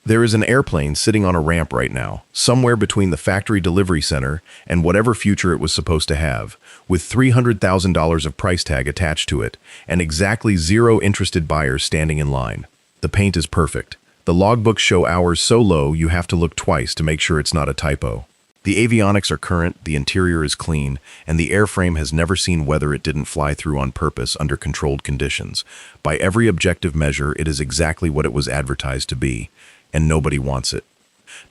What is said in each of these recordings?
There is an airplane sitting on a ramp right now, somewhere between the factory delivery center and whatever future it was supposed to have, with $300,000 of price tag attached to it, and exactly 0 interested buyers standing in line. The paint is perfect. The logbooks show hours so low you have to look twice to make sure it's not a typo. The avionics are current, the interior is clean, and the airframe has never seen weather it didn't fly through on purpose under controlled conditions. By every objective measure, it is exactly what it was advertised to be, and nobody wants it.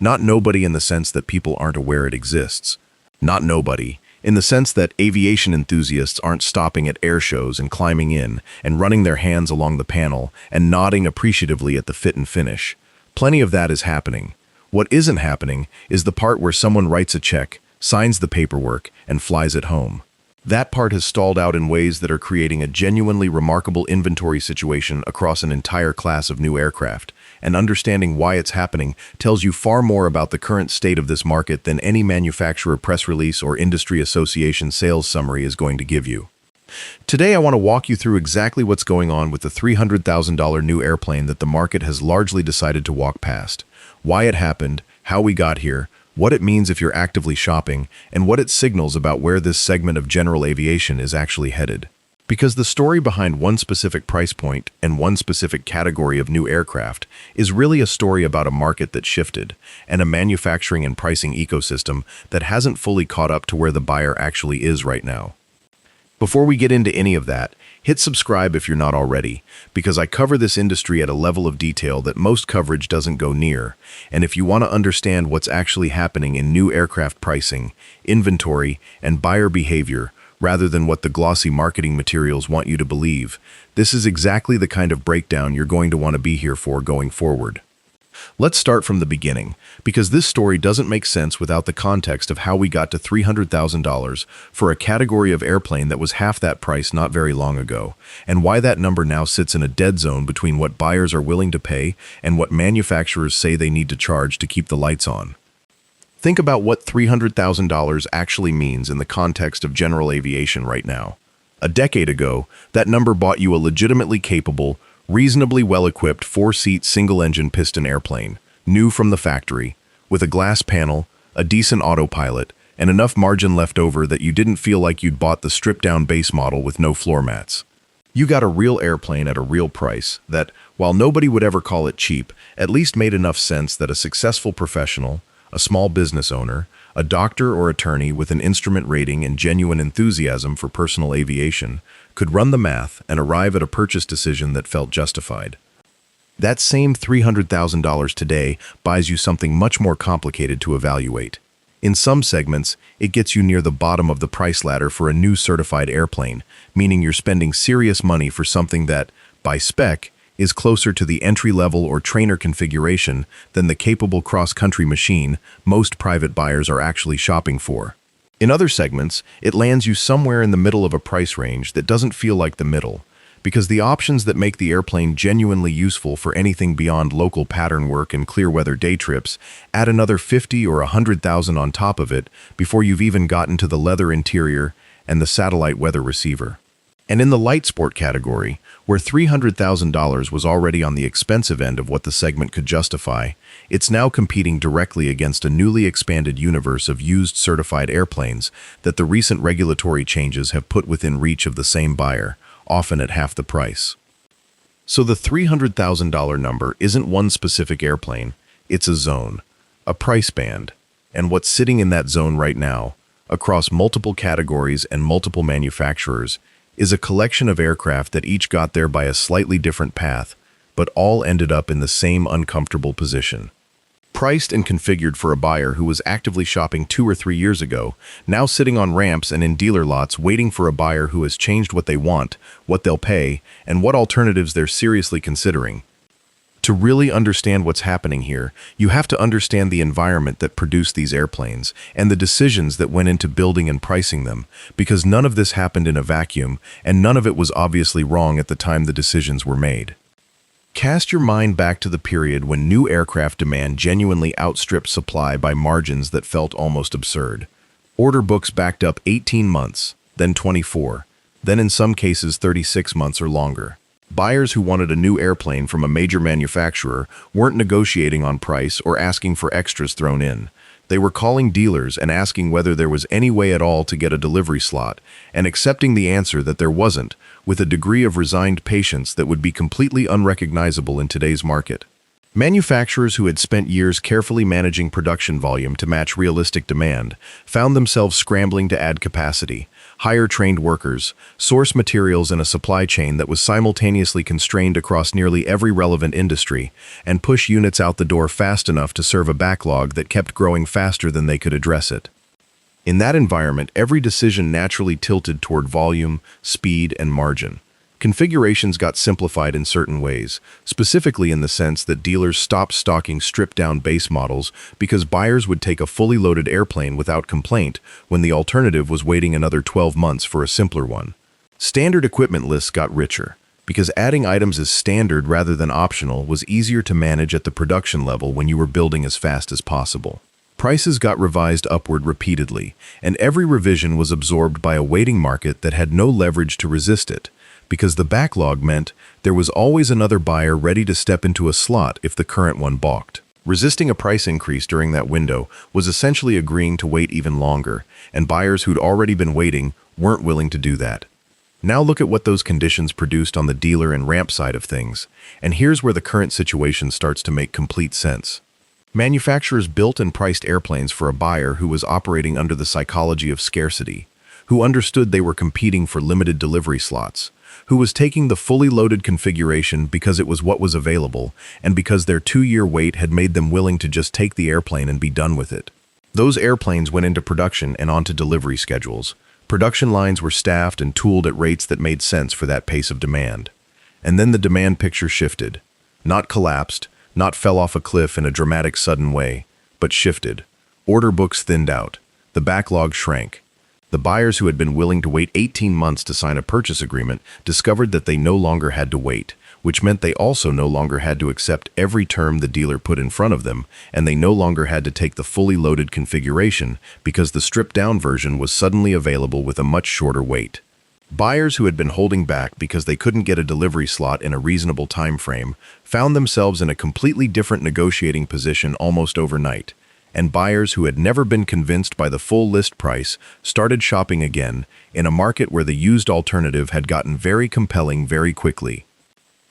Not nobody in the sense that people aren't aware it exists. Not nobody in the sense that aviation enthusiasts aren't stopping at air shows and climbing in and running their hands along the panel and nodding appreciatively at the fit and finish. Plenty of that is happening. What isn't happening is the part where someone writes a check, signs the paperwork, and flies it home. That part has stalled out in ways that are creating a genuinely remarkable inventory situation across an entire class of new aircraft, and understanding why it's happening tells you far more about the current state of this market than any manufacturer press release or industry association sales summary is going to give you. Today I want to walk you through exactly what's going on with the $300,000 new airplane that the market has largely decided to walk past, why it happened, how we got here, what it means if you're actively shopping, and what it signals about where this segment of general aviation is actually headed. Because the story behind one specific price point and one specific category of new aircraft is really a story about a market that shifted and a manufacturing and pricing ecosystem that hasn't fully caught up to where the buyer actually is right now. Before we get into any of that, hit subscribe if you're not already, because I cover this industry at a level of detail that most coverage doesn't go near, and if you want to understand what's actually happening in new aircraft pricing, inventory, and buyer behavior, rather than what the glossy marketing materials want you to believe, this is exactly the kind of breakdown you're going to want to be here for going forward. Let's start from the beginning, because this story doesn't make sense without the context of how we got to $300,000 for a category of airplane that was half that price not very long ago, and why that number now sits in a dead zone between what buyers are willing to pay and what manufacturers say they need to charge to keep the lights on. Think about what $300,000 actually means in the context of general aviation right now. A decade ago, that number bought you a legitimately capable, reasonably well-equipped 4-seat single-engine piston airplane, new from the factory, with a glass panel, a decent autopilot, and enough margin left over that you didn't feel like you'd bought the stripped-down base model with no floor mats. You got a real airplane at a real price that, while nobody would ever call it cheap, at least made enough sense that a successful professional, a small business owner, a doctor or attorney with an instrument rating and genuine enthusiasm for personal aviation could run the math and arrive at a purchase decision that felt justified. That same $300,000 today buys you something much more complicated to evaluate. In some segments, it gets you near the bottom of the price ladder for a new certified airplane, meaning you're spending serious money for something that, by spec, is closer to the entry-level or trainer configuration than the capable cross-country machine most private buyers are actually shopping for. In other segments, it lands you somewhere in the middle of a price range that doesn't feel like the middle, because the options that make the airplane genuinely useful for anything beyond local pattern work and clear weather day trips add another $50,000 or $100,000 on top of it before you've even gotten to the leather interior and the satellite weather receiver. And in the light sport category, where $300,000 was already on the expensive end of what the segment could justify, it's now competing directly against a newly expanded universe of used certified airplanes that the recent regulatory changes have put within reach of the same buyer, often at half the price. So the $300,000 number isn't one specific airplane, it's a zone, a price band, and what's sitting in that zone right now, across multiple categories and multiple manufacturers, is a collection of aircraft that each got there by a slightly different path, but all ended up in the same uncomfortable position. Priced and configured for a buyer who was actively shopping 2 or 3 years ago, now sitting on ramps and in dealer lots waiting for a buyer who has changed what they want, what they'll pay, and what alternatives they're seriously considering. To really understand what's happening here, you have to understand the environment that produced these airplanes and the decisions that went into building and pricing them, because none of this happened in a vacuum, and none of it was obviously wrong at the time the decisions were made. Cast your mind back to the period when new aircraft demand genuinely outstripped supply by margins that felt almost absurd. Order books backed up 18 months, then 24, then in some cases 36 months or longer. Buyers who wanted a new airplane from a major manufacturer weren't negotiating on price or asking for extras thrown in. They were calling dealers and asking whether there was any way at all to get a delivery slot, and accepting the answer that there wasn't, with a degree of resigned patience that would be completely unrecognizable in today's market. Manufacturers who had spent years carefully managing production volume to match realistic demand found themselves scrambling to add capacity, hire trained workers, source materials in a supply chain that was simultaneously constrained across nearly every relevant industry, and push units out the door fast enough to serve a backlog that kept growing faster than they could address it. In that environment, every decision naturally tilted toward volume, speed, and margin. Configurations got simplified in certain ways, specifically in the sense that dealers stopped stocking stripped-down base models because buyers would take a fully loaded airplane without complaint when the alternative was waiting another 12 months for a simpler one. Standard equipment lists got richer, because adding items as standard rather than optional was easier to manage at the production level when you were building as fast as possible. Prices got revised upward repeatedly, and every revision was absorbed by a waiting market that had no leverage to resist it, because the backlog meant there was always another buyer ready to step into a slot if the current one balked. Resisting a price increase during that window was essentially agreeing to wait even longer, and buyers who'd already been waiting weren't willing to do that. Now look at what those conditions produced on the dealer and ramp side of things, and here's where the current situation starts to make complete sense. Manufacturers built and priced airplanes for a buyer who was operating under the psychology of scarcity, who understood they were competing for limited delivery slots, who was taking the fully loaded configuration because it was what was available, and because their 2-year wait had made them willing to just take the airplane and be done with it. Those airplanes went into production and onto delivery schedules. Production lines were staffed and tooled at rates that made sense for that pace of demand. And then the demand picture shifted. Not collapsed, not fell off a cliff in a dramatic sudden way, but shifted. Order books thinned out. The backlog shrank. The buyers who had been willing to wait 18 months to sign a purchase agreement discovered that they no longer had to wait, which meant they also no longer had to accept every term the dealer put in front of them, and they no longer had to take the fully loaded configuration because the stripped-down version was suddenly available with a much shorter wait. Buyers who had been holding back because they couldn't get a delivery slot in a reasonable time frame found themselves in a completely different negotiating position almost overnight. And buyers who had never been convinced by the full list price started shopping again in a market where the used alternative had gotten very compelling very quickly.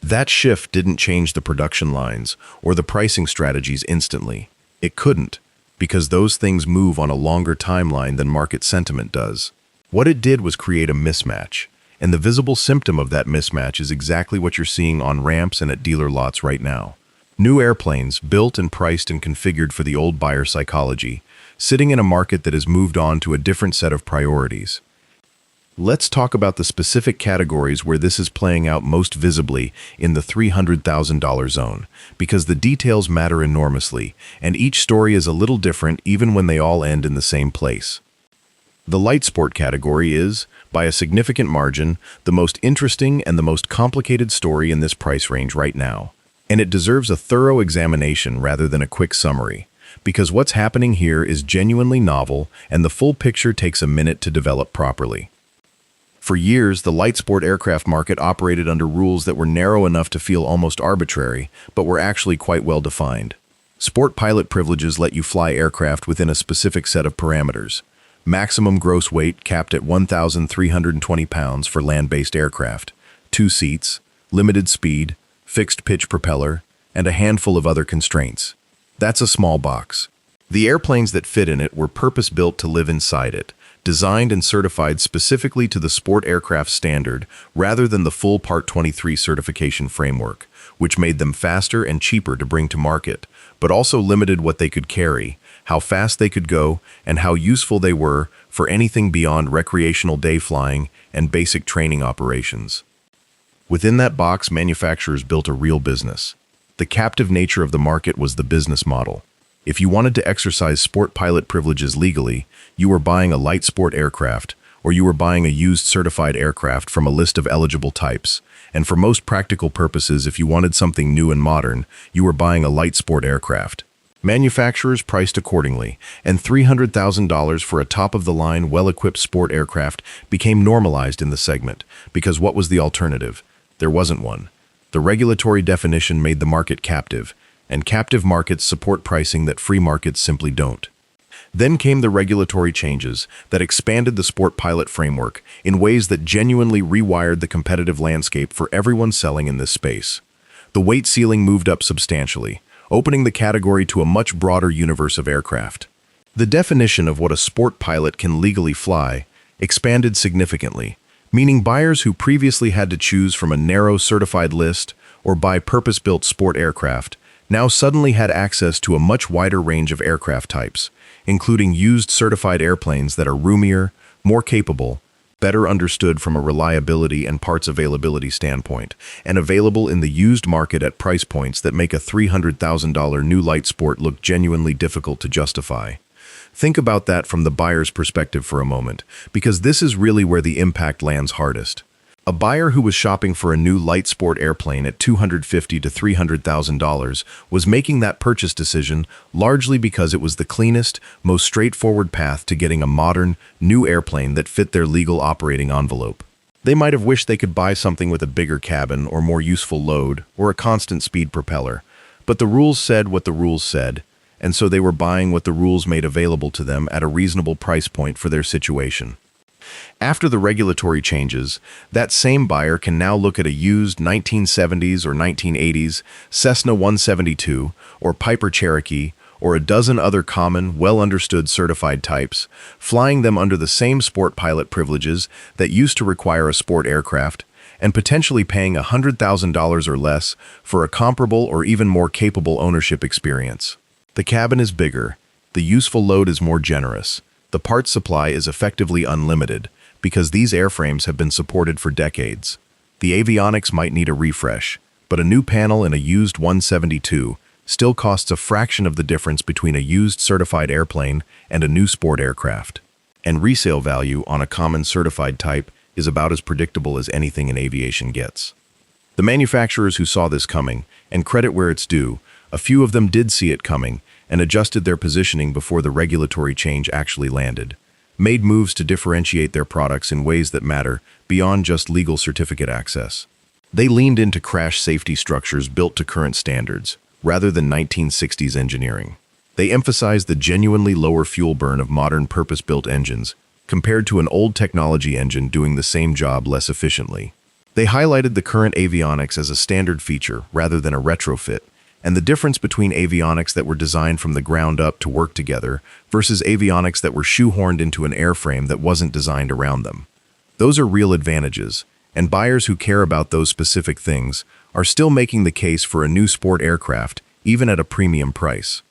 That shift didn't change the production lines or the pricing strategies instantly. It couldn't, because those things move on a longer timeline than market sentiment does. What it did was create a mismatch, and the visible symptom of that mismatch is exactly what you're seeing on ramps and at dealer lots right now. New airplanes, built and priced and configured for the old buyer psychology, sitting in a market that has moved on to a different set of priorities. Let's talk about the specific categories where this is playing out most visibly in the $300,000 zone, because the details matter enormously, and each story is a little different even when they all end in the same place. The light sport category is, by a significant margin, the most interesting and the most complicated story in this price range right now. And it deserves a thorough examination rather than a quick summary, because what's happening here is genuinely novel and the full picture takes a minute to develop properly. For years, the light sport aircraft market operated under rules that were narrow enough to feel almost arbitrary, but were actually quite well defined. Sport pilot privileges let you fly aircraft within a specific set of parameters. Maximum gross weight capped at 1,320 pounds for land-based aircraft, 2 seats, limited speed, fixed pitch propeller, and a handful of other constraints. That's a small box. The airplanes that fit in it were purpose-built to live inside it, designed and certified specifically to the sport aircraft standard rather than the full Part 23 certification framework, which made them faster and cheaper to bring to market, but also limited what they could carry, how fast they could go, and how useful they were for anything beyond recreational day flying and basic training operations. Within that box, manufacturers built a real business. The captive nature of the market was the business model. If you wanted to exercise sport pilot privileges legally, you were buying a light sport aircraft, or you were buying a used certified aircraft from a list of eligible types. And for most practical purposes, if you wanted something new and modern, you were buying a light sport aircraft. Manufacturers priced accordingly, and $300,000 for a top-of-the-line, well-equipped sport aircraft became normalized in the segment, because what was the alternative? There wasn't one. The regulatory definition made the market captive, and captive markets support pricing that free markets simply don't. Then came the regulatory changes that expanded the sport pilot framework in ways that genuinely rewired the competitive landscape for everyone selling in this space. The weight ceiling moved up substantially, opening the category to a much broader universe of aircraft. The definition of what a sport pilot can legally fly expanded significantly, meaning buyers who previously had to choose from a narrow certified list or buy purpose-built sport aircraft now suddenly had access to a much wider range of aircraft types, including used certified airplanes that are roomier, more capable, better understood from a reliability and parts availability standpoint, and available in the used market at price points that make a $300,000 new light sport look genuinely difficult to justify. Think about that from the buyer's perspective for a moment, because this is really where the impact lands hardest. A buyer who was shopping for a new light sport airplane at $250,000 to $300,000 was making that purchase decision largely because it was the cleanest, most straightforward path to getting a modern, new airplane that fit their legal operating envelope. They might have wished they could buy something with a bigger cabin or more useful load or a constant speed propeller, but the rules said what the rules said, and so they were buying what the rules made available to them at a reasonable price point for their situation. After the regulatory changes, that same buyer can now look at a used 1970s or 1980s Cessna 172 or Piper Cherokee or a dozen other common, well-understood certified types, flying them under the same sport pilot privileges that used to require a sport aircraft, and potentially paying $100,000 or less for a comparable or even more capable ownership experience. The cabin is bigger, the useful load is more generous, the parts supply is effectively unlimited, because these airframes have been supported for decades. The avionics might need a refresh, but a new panel in a used 172 still costs a fraction of the difference between a used certified airplane and a new sport aircraft. And resale value on a common certified type is about as predictable as anything in aviation gets. The manufacturers who saw this coming, and credit where it's due, a few of them did see it coming and adjusted their positioning before the regulatory change actually landed, made moves to differentiate their products in ways that matter beyond just legal certificate access. They leaned into crash safety structures built to current standards, rather than 1960s engineering. They emphasized the genuinely lower fuel burn of modern purpose-built engines, compared to an old technology engine doing the same job less efficiently. They highlighted the current avionics as a standard feature rather than a retrofit, and the difference between avionics that were designed from the ground up to work together versus avionics that were shoehorned into an airframe that wasn't designed around them. Those are real advantages, and buyers who care about those specific things are still making the case for a new sport aircraft, even at a premium price.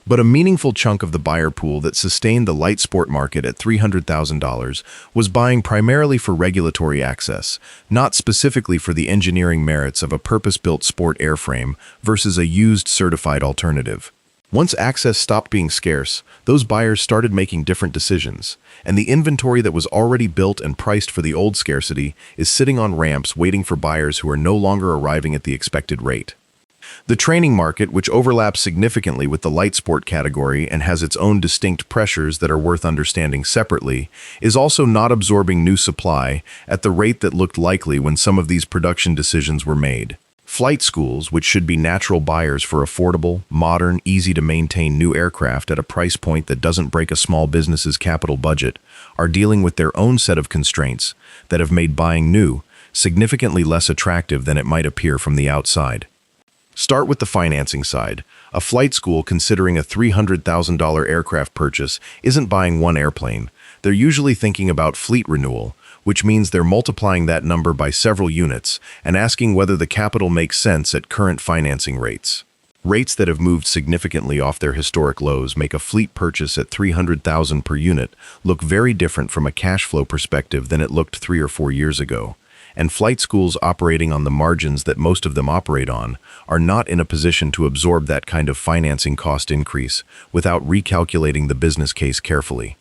But a meaningful chunk of the buyer pool that sustained the light sport market at $300,000 was buying primarily for regulatory access, not specifically for the engineering merits of a purpose-built sport airframe versus a used certified alternative. Once access stopped being scarce, those buyers started making different decisions, and the inventory that was already built and priced for the old scarcity is sitting on ramps waiting for buyers who are no longer arriving at the expected rate. The training market, which overlaps significantly with the light sport category and has its own distinct pressures that are worth understanding separately, is also not absorbing new supply at the rate that looked likely when some of these production decisions were made. Flight schools, which should be natural buyers for affordable, modern, easy-to-maintain new aircraft at a price point that doesn't break a small business's capital budget, are dealing with their own set of constraints that have made buying new significantly less attractive than it might appear from the outside. Start with the financing side. A flight school considering a $300,000 aircraft purchase isn't buying one airplane. They're usually thinking about fleet renewal, which means they're multiplying that number by several units and asking whether the capital makes sense at current financing rates. Rates that have moved significantly off their historic lows make a fleet purchase at $300,000 per unit look very different from a cash flow perspective than it looked 3 or 4 years ago. And flight schools operating on the margins that most of them operate on are not in a position to absorb that kind of financing cost increase without recalculating the business case carefully.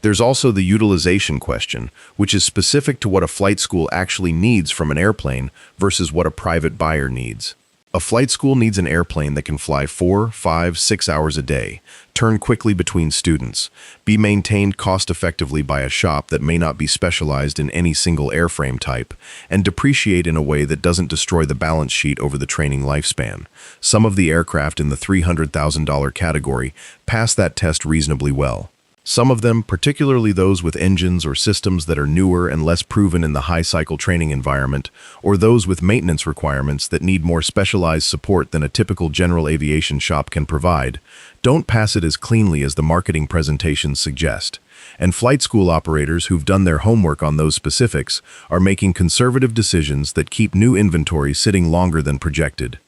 There's also the utilization question, which is specific to what a flight school actually needs from an airplane versus what a private buyer needs. A flight school needs an airplane that can fly 4, 5, 6 hours a day, turn quickly between students, be maintained cost-effectively by a shop that may not be specialized in any single airframe type, and depreciate in a way that doesn't destroy the balance sheet over the training lifespan. Some of the aircraft in the $300,000 category pass that test reasonably well. Some of them, particularly those with engines or systems that are newer and less proven in the high-cycle training environment, or those with maintenance requirements that need more specialized support than a typical general aviation shop can provide, don't pass it as cleanly as the marketing presentations suggest. And flight school operators who've done their homework on those specifics are making conservative decisions that keep new inventory sitting longer than projected.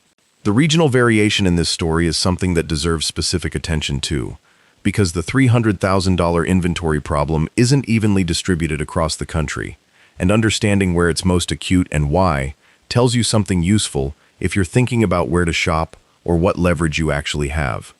The regional variation in this story is something that deserves specific attention too, because the $300,000 inventory problem isn't evenly distributed across the country, and understanding where it's most acute and why tells you something useful if you're thinking about where to shop or what leverage you actually have.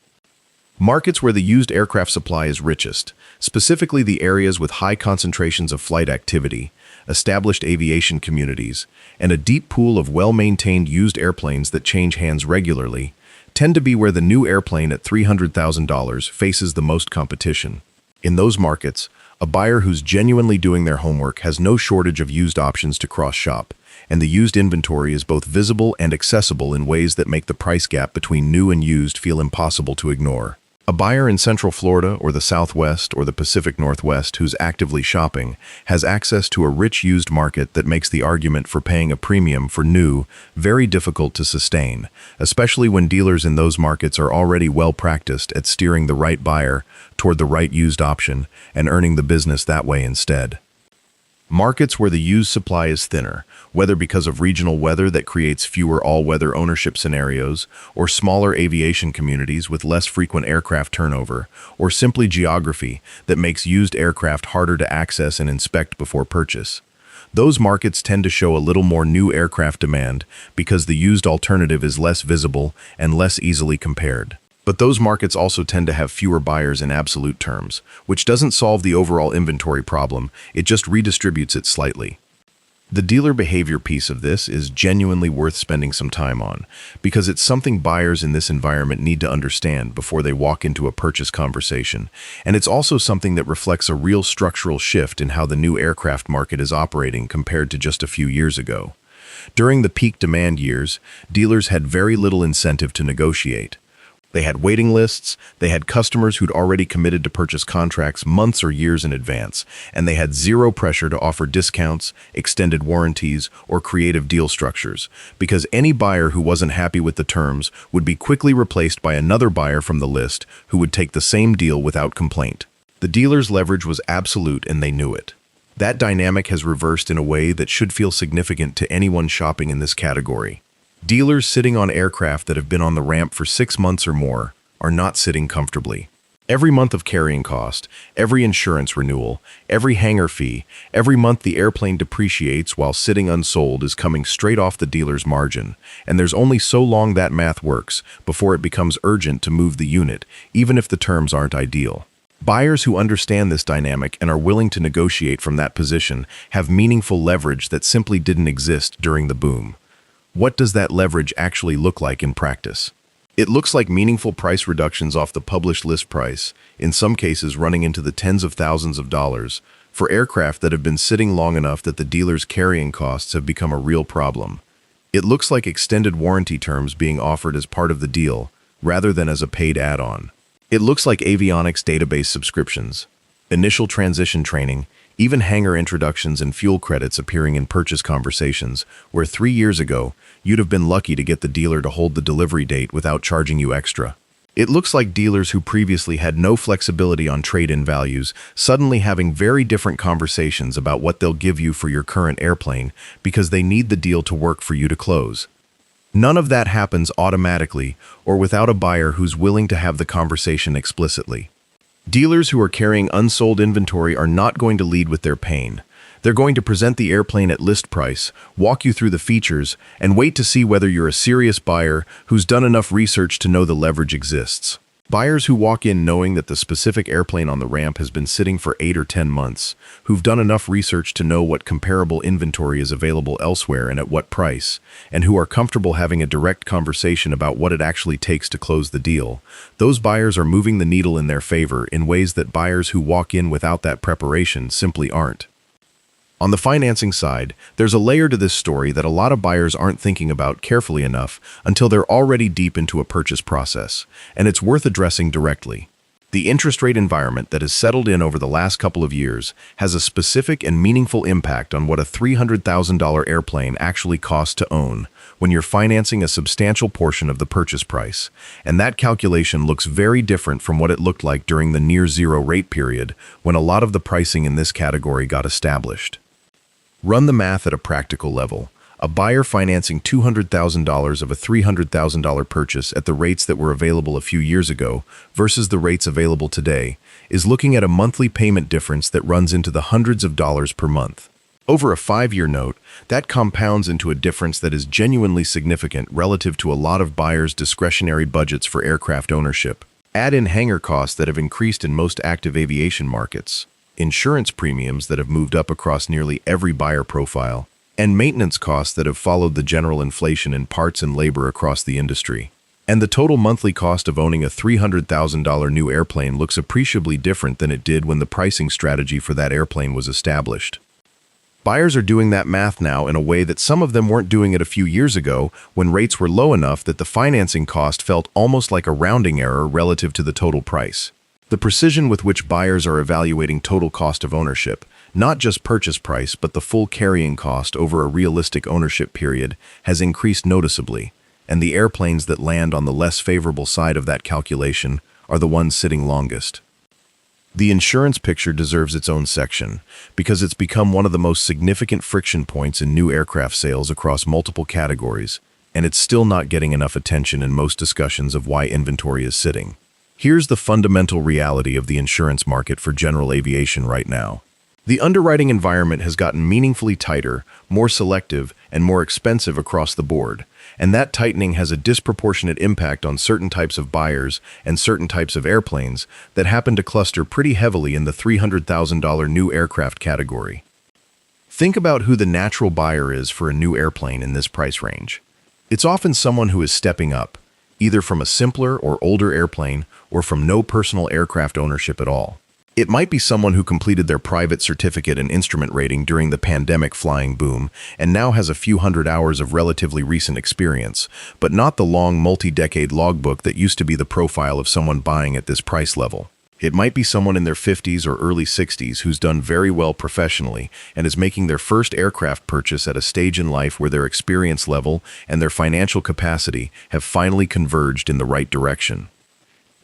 Markets where the used aircraft supply is richest, specifically the areas with high concentrations of flight activity, established aviation communities, and a deep pool of well-maintained used airplanes that change hands regularly, tend to be where the new airplane at $300,000 faces the most competition. In those markets, a buyer who's genuinely doing their homework has no shortage of used options to cross-shop, and the used inventory is both visible and accessible in ways that make the price gap between new and used feel impossible to ignore. A buyer in Central Florida or the Southwest or the Pacific Northwest who's actively shopping has access to a rich used market that makes the argument for paying a premium for new very difficult to sustain, especially when dealers in those markets are already well practiced at steering the right buyer toward the right used option and earning the business that way instead. Markets where the used supply is thinner, whether because of regional weather that creates fewer all-weather ownership scenarios, or smaller aviation communities with less frequent aircraft turnover, or simply geography that makes used aircraft harder to access and inspect before purchase. Those markets tend to show a little more new aircraft demand because the used alternative is less visible and less easily compared. But those markets also tend to have fewer buyers in absolute terms, which doesn't solve the overall inventory problem, it just redistributes it slightly. The dealer behavior piece of this is genuinely worth spending some time on, because it's something buyers in this environment need to understand before they walk into a purchase conversation, and it's also something that reflects a real structural shift in how the new aircraft market is operating compared to just a few years ago. During the peak demand years, dealers had very little incentive to negotiate. They had waiting lists, they had customers who'd already committed to purchase contracts months or years in advance, and they had zero pressure to offer discounts, extended warranties, or creative deal structures, because any buyer who wasn't happy with the terms would be quickly replaced by another buyer from the list who would take the same deal without complaint. The dealer's leverage was absolute and they knew it. That dynamic has reversed in a way that should feel significant to anyone shopping in this category. Dealers sitting on aircraft that have been on the ramp for 6 months or more are not sitting comfortably. Every month of carrying cost, every insurance renewal, every hangar fee, every month the airplane depreciates while sitting unsold is coming straight off the dealer's margin, and there's only so long that math works before it becomes urgent to move the unit, even if the terms aren't ideal. Buyers who understand this dynamic and are willing to negotiate from that position have meaningful leverage that simply didn't exist during the boom. What does that leverage actually look like in practice? It looks like meaningful price reductions off the published list price, in some cases running into the tens of thousands of dollars, for aircraft that have been sitting long enough that the dealer's carrying costs have become a real problem. It looks like extended warranty terms being offered as part of the deal, rather than as a paid add-on. It looks like avionics database subscriptions, initial transition training, even hangar introductions and fuel credits appearing in purchase conversations, where 3 years ago, you'd have been lucky to get the dealer to hold the delivery date without charging you extra. It looks like dealers who previously had no flexibility on trade-in values suddenly having very different conversations about what they'll give you for your current airplane because they need the deal to work for you to close. None of that happens automatically or without a buyer who's willing to have the conversation explicitly. Dealers who are carrying unsold inventory are not going to lead with their pain. They're going to present the airplane at list price, walk you through the features, and wait to see whether you're a serious buyer who's done enough research to know the leverage exists. Buyers who walk in knowing that the specific airplane on the ramp has been sitting for 8 or 10 months, who've done enough research to know what comparable inventory is available elsewhere and at what price, and who are comfortable having a direct conversation about what it actually takes to close the deal, those buyers are moving the needle in their favor in ways that buyers who walk in without that preparation simply aren't. On the financing side, there's a layer to this story that a lot of buyers aren't thinking about carefully enough until they're already deep into a purchase process, and it's worth addressing directly. The interest rate environment that has settled in over the last couple of years has a specific and meaningful impact on what a $300,000 airplane actually costs to own when you're financing a substantial portion of the purchase price, and that calculation looks very different from what it looked like during the near-zero rate period when a lot of the pricing in this category got established. Run the math at a practical level. A buyer financing $200,000 of a $300,000 purchase at the rates that were available a few years ago versus the rates available today is looking at a monthly payment difference that runs into the hundreds of dollars per month. Over a 5-year note, that compounds into a difference that is genuinely significant relative to a lot of buyers' discretionary budgets for aircraft ownership. Add in hangar costs that have increased in most active aviation markets, insurance premiums that have moved up across nearly every buyer profile, and maintenance costs that have followed the general inflation in parts and labor across the industry. And the total monthly cost of owning a $300,000 new airplane looks appreciably different than it did when the pricing strategy for that airplane was established. Buyers are doing that math now in a way that some of them weren't doing it a few years ago when rates were low enough that the financing cost felt almost like a rounding error relative to the total price. The precision with which buyers are evaluating total cost of ownership, not just purchase price but the full carrying cost over a realistic ownership period, has increased noticeably, and the airplanes that land on the less favorable side of that calculation are the ones sitting longest. The insurance picture deserves its own section because it's become one of the most significant friction points in new aircraft sales across multiple categories, and it's still not getting enough attention in most discussions of why inventory is sitting. Here's the fundamental reality of the insurance market for general aviation right now. The underwriting environment has gotten meaningfully tighter, more selective, and more expensive across the board, and that tightening has a disproportionate impact on certain types of buyers and certain types of airplanes that happen to cluster pretty heavily in the $300,000 new aircraft category. Think about who the natural buyer is for a new airplane in this price range. It's often someone who is stepping up, either from a simpler or older airplane or from no personal aircraft ownership at all. It might be someone who completed their private certificate and instrument rating during the pandemic flying boom and now has a few hundred hours of relatively recent experience, but not the long multi-decade logbook that used to be the profile of someone buying at this price level. It might be someone in their 50s or early 60s who's done very well professionally and is making their first aircraft purchase at a stage in life where their experience level and their financial capacity have finally converged in the right direction.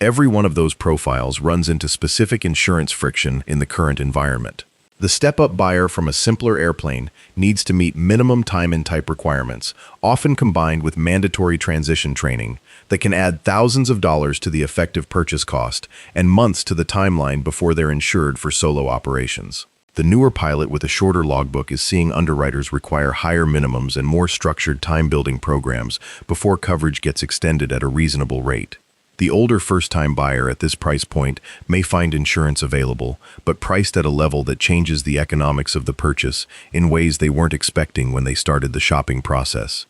Every one of those profiles runs into specific insurance friction in the current environment. The step-up buyer from a simpler airplane needs to meet minimum time and type requirements, often combined with mandatory transition training, that can add thousands of dollars to the effective purchase cost and months to the timeline before they're insured for solo operations. The newer pilot with a shorter logbook is seeing underwriters require higher minimums and more structured time-building programs before coverage gets extended at a reasonable rate. The older first-time buyer at this price point may find insurance available, but priced at a level that changes the economics of the purchase in ways they weren't expecting when they started the shopping process.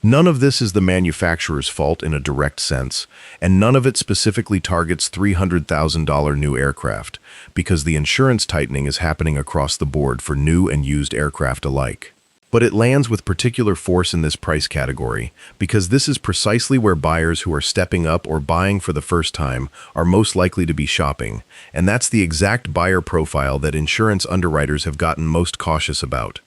None of this is the manufacturer's fault in a direct sense, and none of it specifically targets $300,000 new aircraft, because the insurance tightening is happening across the board for new and used aircraft alike. But it lands with particular force in this price category because this is precisely where buyers who are stepping up or buying for the first time are most likely to be shopping, and that's the exact buyer profile that insurance underwriters have gotten most cautious about.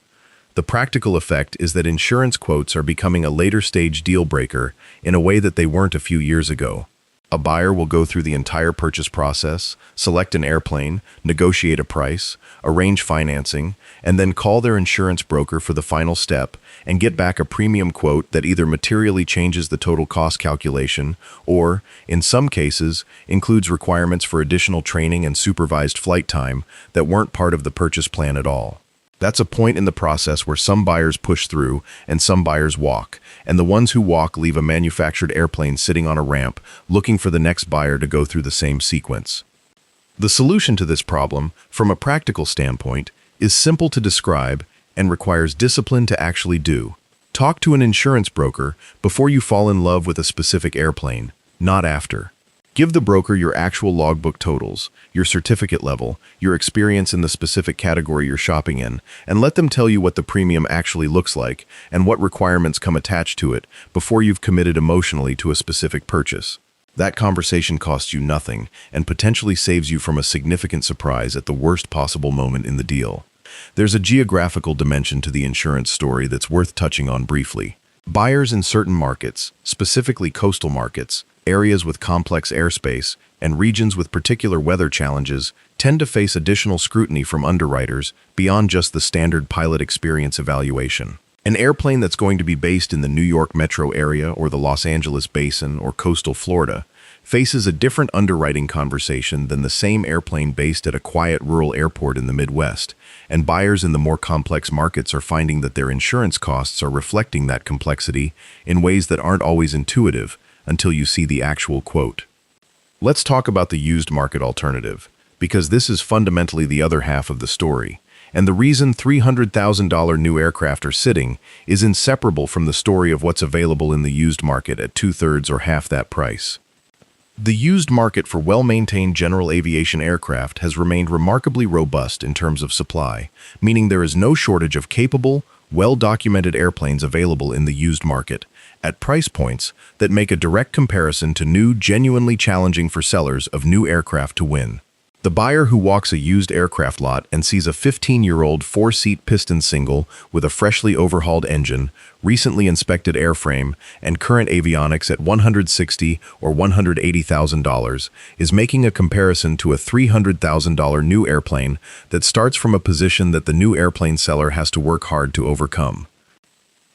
The practical effect is that insurance quotes are becoming a later-stage deal breaker in a way that they weren't a few years ago. A buyer will go through the entire purchase process, select an airplane, negotiate a price, arrange financing, and then call their insurance broker for the final step and get back a premium quote that either materially changes the total cost calculation or, in some cases, includes requirements for additional training and supervised flight time that weren't part of the purchase plan at all. That's a point in the process where some buyers push through and some buyers walk, and the ones who walk leave a manufactured airplane sitting on a ramp, looking for the next buyer to go through the same sequence. The solution to this problem, from a practical standpoint, is simple to describe and requires discipline to actually do. Talk to an insurance broker before you fall in love with a specific airplane, not after. Give the broker your actual logbook totals, your certificate level, your experience in the specific category you're shopping in, and let them tell you what the premium actually looks like and what requirements come attached to it before you've committed emotionally to a specific purchase. That conversation costs you nothing and potentially saves you from a significant surprise at the worst possible moment in the deal. There's a geographical dimension to the insurance story that's worth touching on briefly. Buyers in certain markets, specifically coastal markets, areas with complex airspace, and regions with particular weather challenges, tend to face additional scrutiny from underwriters beyond just the standard pilot experience evaluation. An airplane that's going to be based in the New York metro area or the Los Angeles basin or coastal Florida faces a different underwriting conversation than the same airplane based at a quiet rural airport in the Midwest, and buyers in the more complex markets are finding that their insurance costs are reflecting that complexity in ways that aren't always intuitive until you see the actual quote. Let's talk about the used market alternative, because this is fundamentally the other half of the story, and the reason $300,000 new aircraft are sitting is inseparable from the story of what's available in the used market at 2/3 or half that price. The used market for well-maintained general aviation aircraft has remained remarkably robust in terms of supply, meaning there is no shortage of capable, well-documented airplanes available in the used market, at price points that make a direct comparison to new, genuinely challenging for sellers of new aircraft to win. The buyer who walks a used aircraft lot and sees a 15-year-old 4-seat piston single with a freshly overhauled engine, recently inspected airframe, and current avionics at $160,000 or $180,000 is making a comparison to a $300,000 new airplane that starts from a position that the new airplane seller has to work hard to overcome.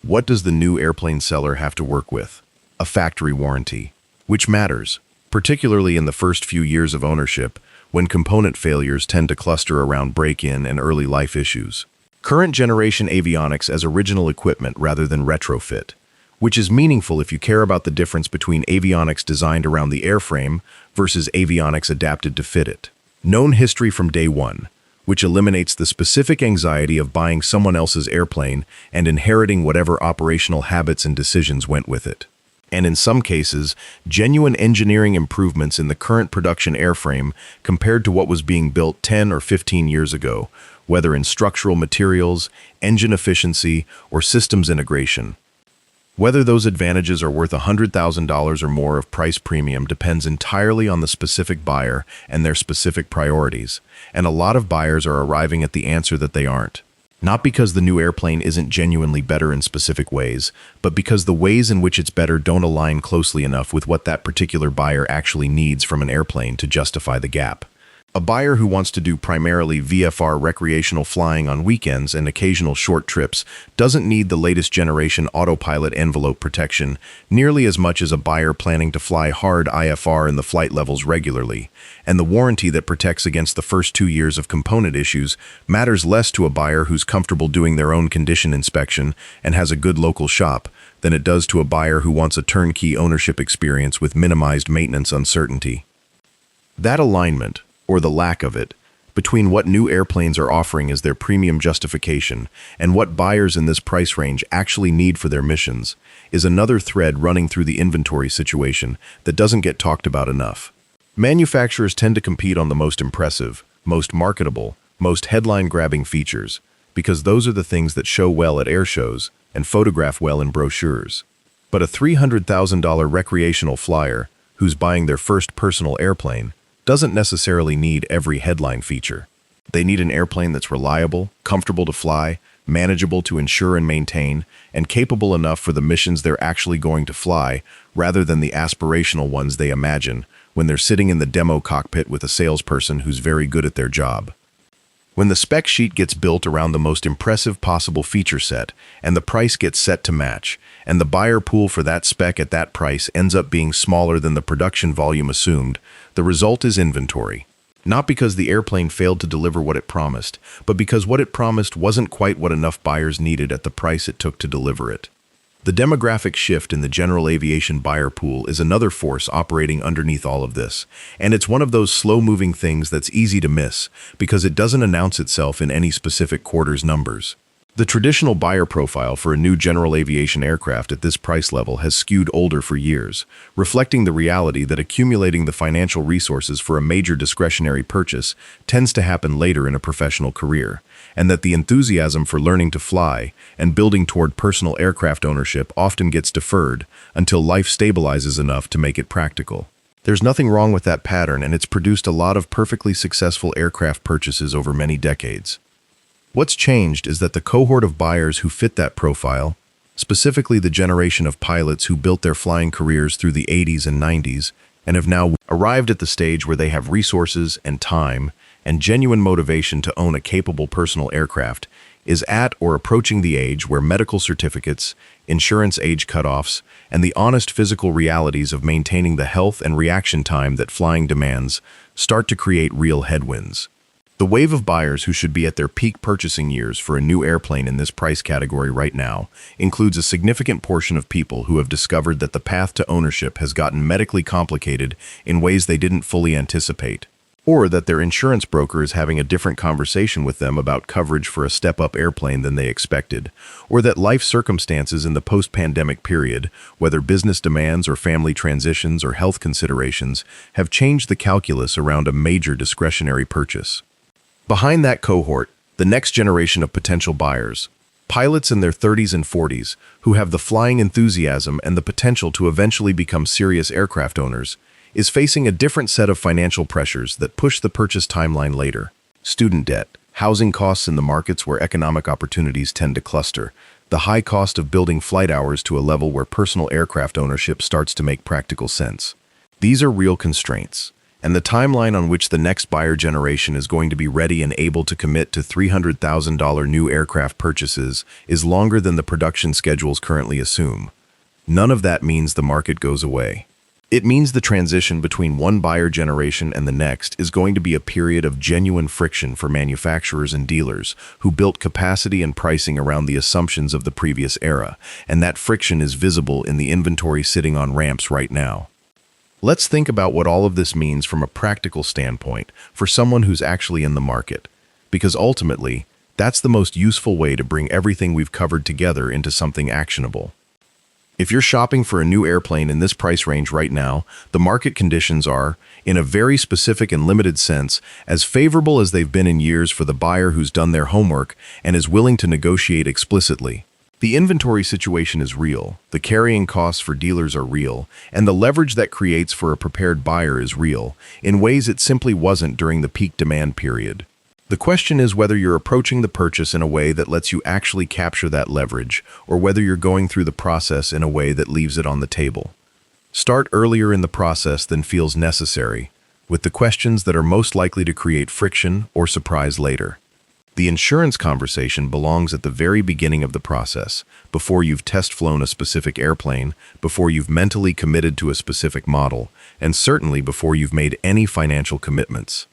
What does the new airplane seller have to work with? A factory warranty, which matters, particularly in the first few years of ownership, when component failures tend to cluster around break-in and early life issues. Current generation avionics as original equipment rather than retrofit, which is meaningful if you care about the difference between avionics designed around the airframe versus avionics adapted to fit it. Known history from day one, which eliminates the specific anxiety of buying someone else's airplane and inheriting whatever operational habits and decisions went with it. And in some cases, genuine engineering improvements in the current production airframe compared to what was being built 10 or 15 years ago, whether in structural materials, engine efficiency, or systems integration. Whether those advantages are worth $100,000 or more of price premium depends entirely on the specific buyer and their specific priorities, and a lot of buyers are arriving at the answer that they aren't. Not because the new airplane isn't genuinely better in specific ways, but because the ways in which it's better don't align closely enough with what that particular buyer actually needs from an airplane to justify the gap. A buyer who wants to do primarily VFR recreational flying on weekends and occasional short trips doesn't need the latest generation autopilot envelope protection nearly as much as a buyer planning to fly hard IFR in the flight levels regularly, and the warranty that protects against the first 2 years of component issues matters less to a buyer who's comfortable doing their own condition inspection and has a good local shop than it does to a buyer who wants a turnkey ownership experience with minimized maintenance uncertainty. That alignment, or the lack of it, between what new airplanes are offering as their premium justification and what buyers in this price range actually need for their missions, is another thread running through the inventory situation that doesn't get talked about enough. Manufacturers tend to compete on the most impressive, most marketable, most headline-grabbing features, because those are the things that show well at air shows and photograph well in brochures. But a $300,000 recreational flyer, who's buying their first personal airplane, doesn't necessarily need every headline feature. They need an airplane that's reliable, comfortable to fly, manageable to insure and maintain, and capable enough for the missions they're actually going to fly, rather than the aspirational ones they imagine when they're sitting in the demo cockpit with a salesperson who's very good at their job. When the spec sheet gets built around the most impressive possible feature set, and the price gets set to match, and the buyer pool for that spec at that price ends up being smaller than the production volume assumed, the result is inventory. Not because the airplane failed to deliver what it promised, but because what it promised wasn't quite what enough buyers needed at the price it took to deliver it. The demographic shift in the general aviation buyer pool is another force operating underneath all of this, and it's one of those slow-moving things that's easy to miss because it doesn't announce itself in any specific quarter's numbers. The traditional buyer profile for a new general aviation aircraft at this price level has skewed older for years, reflecting the reality that accumulating the financial resources for a major discretionary purchase tends to happen later in a professional career, and that the enthusiasm for learning to fly and building toward personal aircraft ownership often gets deferred until life stabilizes enough to make it practical. There's nothing wrong with that pattern, and it's produced a lot of perfectly successful aircraft purchases over many decades. What's changed is that the cohort of buyers who fit that profile, specifically the generation of pilots who built their flying careers through the 80s and 90s and have now arrived at the stage where they have resources and time and genuine motivation to own a capable personal aircraft, is at or approaching the age where medical certificates, insurance age cutoffs, and the honest physical realities of maintaining the health and reaction time that flying demands start to create real headwinds. The wave of buyers who should be at their peak purchasing years for a new airplane in this price category right now includes a significant portion of people who have discovered that the path to ownership has gotten medically complicated in ways they didn't fully anticipate, or that their insurance broker is having a different conversation with them about coverage for a step-up airplane than they expected, or that life circumstances in the post-pandemic period, whether business demands or family transitions or health considerations, have changed the calculus around a major discretionary purchase. Behind that cohort, the next generation of potential buyers, pilots in their 30s and 40s who have the flying enthusiasm and the potential to eventually become serious aircraft owners, is facing a different set of financial pressures that push the purchase timeline later. Student debt, housing costs in the markets where economic opportunities tend to cluster, the high cost of building flight hours to a level where personal aircraft ownership starts to make practical sense. These are real constraints, and the timeline on which the next buyer generation is going to be ready and able to commit to $300,000 new aircraft purchases is longer than the production schedules currently assume. None of that means the market goes away. It means the transition between one buyer generation and the next is going to be a period of genuine friction for manufacturers and dealers who built capacity and pricing around the assumptions of the previous era, and that friction is visible in the inventory sitting on ramps right now. Let's think about what all of this means from a practical standpoint for someone who's actually in the market, because ultimately, that's the most useful way to bring everything we've covered together into something actionable. If you're shopping for a new airplane in this price range right now, the market conditions are, in a very specific and limited sense, as favorable as they've been in years for the buyer who's done their homework and is willing to negotiate explicitly. The inventory situation is real, the carrying costs for dealers are real, and the leverage that creates for a prepared buyer is real, in ways it simply wasn't during the peak demand period. The question is whether you're approaching the purchase in a way that lets you actually capture that leverage, or whether you're going through the process in a way that leaves it on the table. Start earlier in the process than feels necessary, with the questions that are most likely to create friction or surprise later. The insurance conversation belongs at the very beginning of the process, before you've test-flown a specific airplane, before you've mentally committed to a specific model, and certainly before you've made any financial commitments.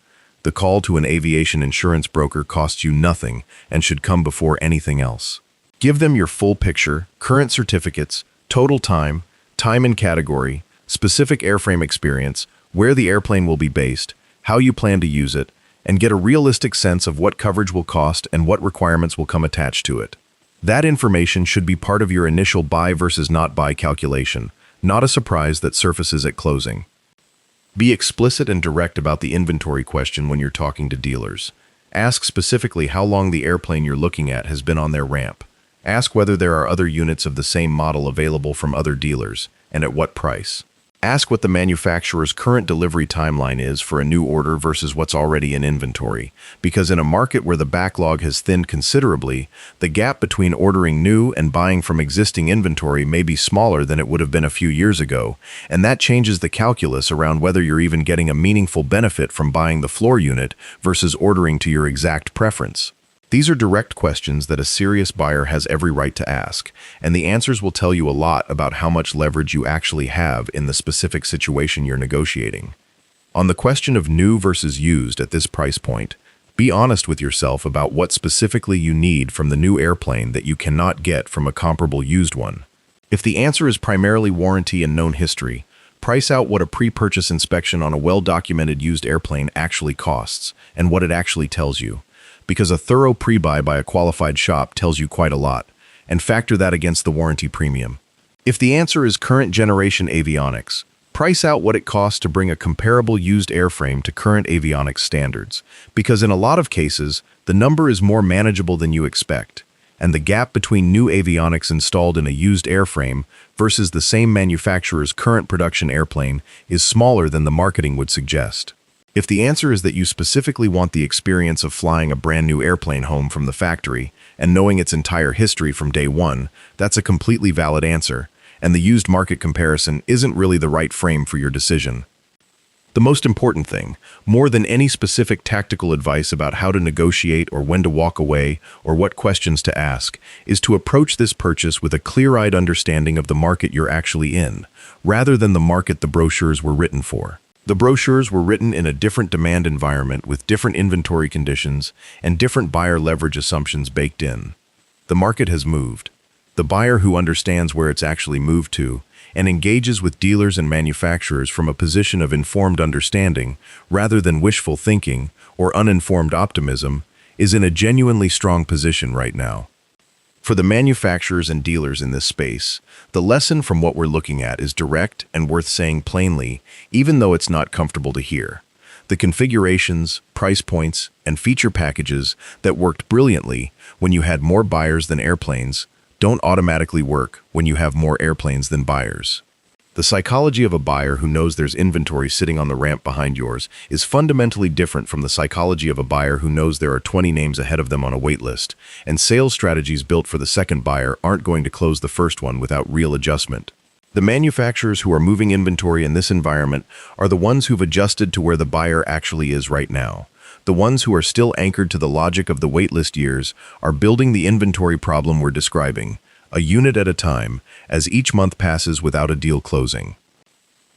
The call to an aviation insurance broker costs you nothing and should come before anything else. Give them your full picture, current certificates, total time, time and category, specific airframe experience, where the airplane will be based, how you plan to use it, and get a realistic sense of what coverage will cost and what requirements will come attached to it. That information should be part of your initial buy versus not buy calculation, not a surprise that surfaces at closing. Be explicit and direct about the inventory question when you're talking to dealers. Ask specifically how long the airplane you're looking at has been on their ramp. Ask whether there are other units of the same model available from other dealers, and at what price. Ask what the manufacturer's current delivery timeline is for a new order versus what's already in inventory, because in a market where the backlog has thinned considerably, the gap between ordering new and buying from existing inventory may be smaller than it would have been a few years ago, and that changes the calculus around whether you're even getting a meaningful benefit from buying the floor unit versus ordering to your exact preference. These are direct questions that a serious buyer has every right to ask, and the answers will tell you a lot about how much leverage you actually have in the specific situation you're negotiating. On the question of new versus used at this price point, be honest with yourself about what specifically you need from the new airplane that you cannot get from a comparable used one. If the answer is primarily warranty and known history, price out what a pre-purchase inspection on a well-documented used airplane actually costs and what it actually tells you, because a thorough pre-buy by a qualified shop tells you quite a lot, and factor that against the warranty premium. If the answer is current generation avionics, price out what it costs to bring a comparable used airframe to current avionics standards, because in a lot of cases, the number is more manageable than you expect, and the gap between new avionics installed in a used airframe versus the same manufacturer's current production airplane is smaller than the marketing would suggest. If the answer is that you specifically want the experience of flying a brand new airplane home from the factory and knowing its entire history from day one, that's a completely valid answer, and the used market comparison isn't really the right frame for your decision. The most important thing, more than any specific tactical advice about how to negotiate or when to walk away or what questions to ask, is to approach this purchase with a clear-eyed understanding of the market you're actually in, rather than the market the brochures were written for. The brochures were written in a different demand environment with different inventory conditions and different buyer leverage assumptions baked in. The market has moved. The buyer who understands where it's actually moved to and engages with dealers and manufacturers from a position of informed understanding rather than wishful thinking or uninformed optimism is in a genuinely strong position right now. For the manufacturers and dealers in this space, the lesson from what we're looking at is direct and worth saying plainly, even though it's not comfortable to hear. The configurations, price points, and feature packages that worked brilliantly when you had more buyers than airplanes don't automatically work when you have more airplanes than buyers. The psychology of a buyer who knows there's inventory sitting on the ramp behind yours is fundamentally different from the psychology of a buyer who knows there are 20 names ahead of them on a wait list, and sales strategies built for the second buyer aren't going to close the first one without real adjustment. The manufacturers who are moving inventory in this environment are the ones who've adjusted to where the buyer actually is right now. The ones who are still anchored to the logic of the waitlist years are building the inventory problem we're describing, a unit at a time, as each month passes without a deal closing.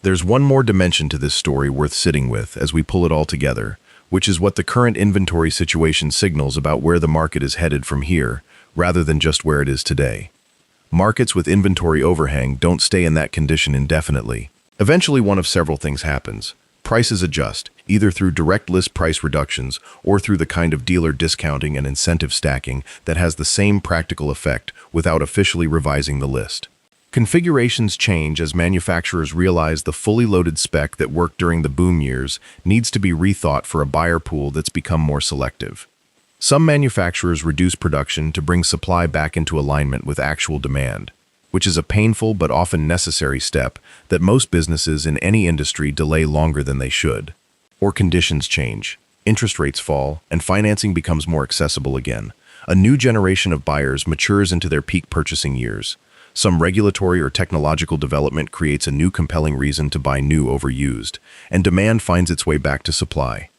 There's one more dimension to this story worth sitting with as we pull it all together, which is what the current inventory situation signals about where the market is headed from here, rather than just where it is today. Markets with inventory overhang don't stay in that condition indefinitely. Eventually, one of several things happens. Prices adjust, either through direct list price reductions or through the kind of dealer discounting and incentive stacking that has the same practical effect without officially revising the list. Configurations change as manufacturers realize the fully loaded spec that worked during the boom years needs to be rethought for a buyer pool that's become more selective. Some manufacturers reduce production to bring supply back into alignment with actual demand, which is a painful but often necessary step that most businesses in any industry delay longer than they should. Or conditions change, interest rates fall, and financing becomes more accessible again. A new generation of buyers matures into their peak purchasing years. Some regulatory or technological development creates a new compelling reason to buy new over used, and demand finds its way back to supply.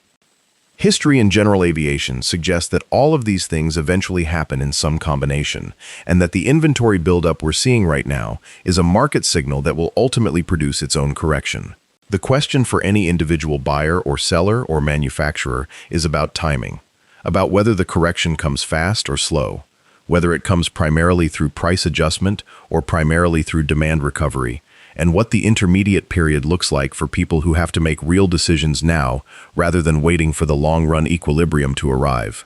History in general aviation suggests that all of these things eventually happen in some combination, and that the inventory buildup we're seeing right now is a market signal that will ultimately produce its own correction. The question for any individual buyer or seller or manufacturer is about timing, about whether the correction comes fast or slow, whether it comes primarily through price adjustment or primarily through demand recovery, and what the intermediate period looks like for people who have to make real decisions now rather than waiting for the long-run equilibrium to arrive.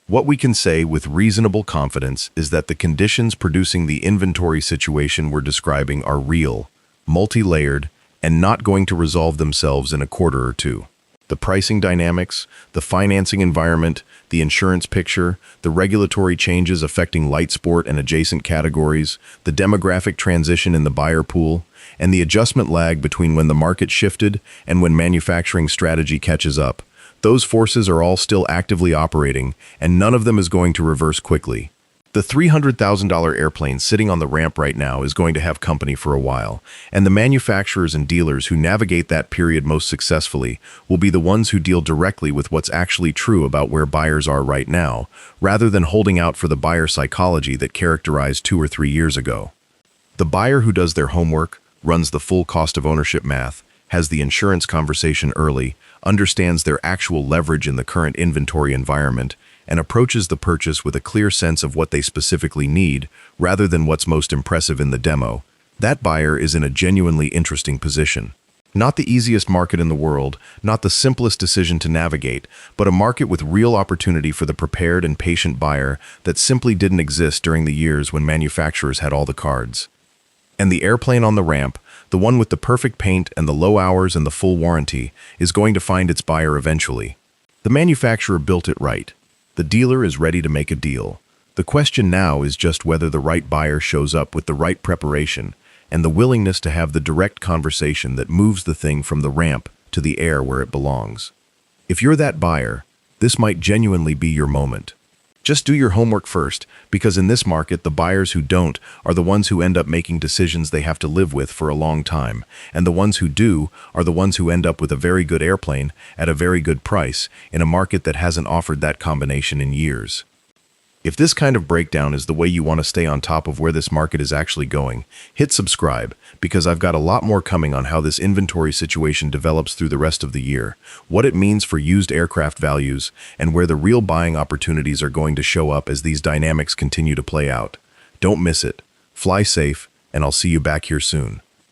What we can say with reasonable confidence is that the conditions producing the inventory situation we're describing are real, multi-layered, and not going to resolve themselves in a quarter or two. The pricing dynamics, the financing environment, the insurance picture, the regulatory changes affecting light sport and adjacent categories, the demographic transition in the buyer pool, and the adjustment lag between when the market shifted and when manufacturing strategy catches up. Those forces are all still actively operating, and none of them is going to reverse quickly. The $300,000 airplane sitting on the ramp right now is going to have company for a while, and the manufacturers and dealers who navigate that period most successfully will be the ones who deal directly with what's actually true about where buyers are right now, rather than holding out for the buyer psychology that characterized 2 or 3 years ago. The buyer who does their homework, runs the full cost of ownership math, has the insurance conversation early, understands their actual leverage in the current inventory environment, and approaches the purchase with a clear sense of what they specifically need, rather than what's most impressive in the demo, that buyer is in a genuinely interesting position. Not the easiest market in the world, not the simplest decision to navigate, but a market with real opportunity for the prepared and patient buyer that simply didn't exist during the years when manufacturers had all the cards. And the airplane on the ramp, the one with the perfect paint and the low hours and the full warranty, is going to find its buyer eventually. The manufacturer built it right. The dealer is ready to make a deal. The question now is just whether the right buyer shows up with the right preparation and the willingness to have the direct conversation that moves the thing from the ramp to the air where it belongs. If you're that buyer, this might genuinely be your moment. Just do your homework first, because in this market, the buyers who don't are the ones who end up making decisions they have to live with for a long time, and the ones who do are the ones who end up with a very good airplane at a very good price in a market that hasn't offered that combination in years. If this kind of breakdown is the way you want to stay on top of where this market is actually going, hit subscribe, because I've got a lot more coming on how this inventory situation develops through the rest of the year, what it means for used aircraft values, and where the real buying opportunities are going to show up as these dynamics continue to play out. Don't miss it. Fly safe, and I'll see you back here soon.